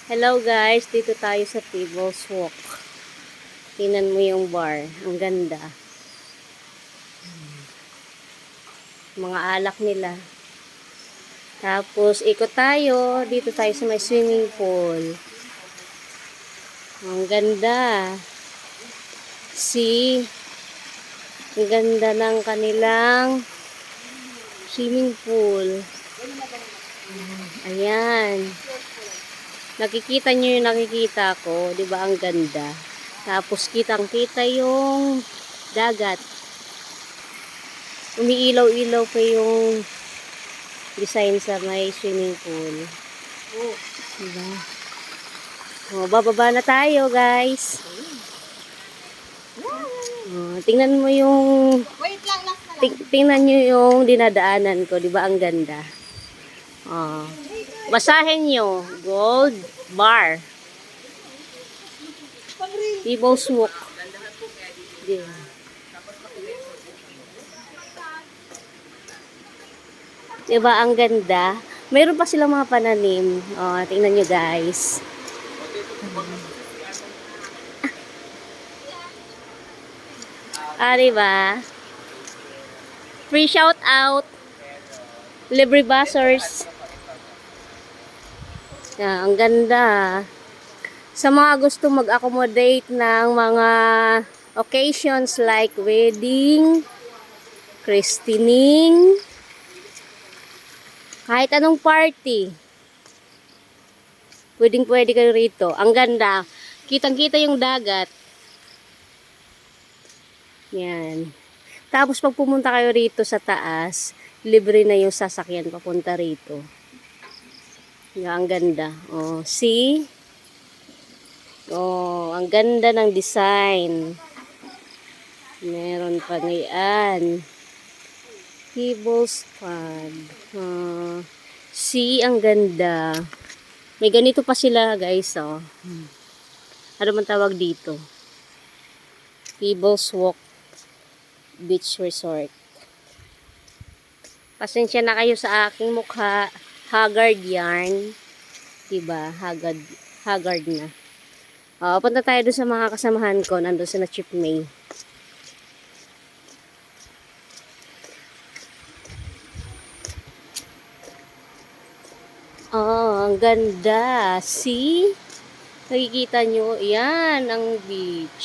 Hello guys, dito tayo sa Tables Walk. Tingnan mo yung bar, ang ganda. Mga alak nila. Tapos ikot tayo, dito tayo sa may swimming pool. Ang ganda. See? Ang ganda ng kanilang swimming pool. Ayan. Nakikita nyo yung nakikita ko, 'di ba? Ang ganda. Tapos kitang-kita yung dagat. Umiilaw-ilaw pa yung design sa may swimming pool. Diba? O, bababa na tayo, guys. O, tingnan mo yung tingnan nyo yung dinadaanan ko, 'di ba? Ang ganda. O, basahin nyo, Gold Bar. Tables Walk. Yeah. Diba, ang ganda. Mayroon pa silang mga pananim. O, tingnan nyo guys. Diba? Free shout out. Libre buzzers. Ang ganda. Sa mga gusto mag-accommodate ng mga occasions like wedding, christening, kahit anong party, pwede kayo rito. Ang ganda. Kitang-kita yung dagat. Yan. Tapos pag pumunta kayo rito sa taas, libre na yung sasakyan papunta rito. Yan, ang ganda. Oh, see? Oh, ang ganda ng design. Meron pa ngayon. Tables pad. See, ang ganda. May ganito pa sila, guys, oh. Ano man tawag dito? Tables Walk Beach Resort. Pasensya na kayo sa aking mukha. Haggard yarn. Diba? Haggard na. Punta tayo doon sa mga kasamahan ko. Nandun sa Chip May. Ang ganda. See? Nakikita nyo? Yan ang beach.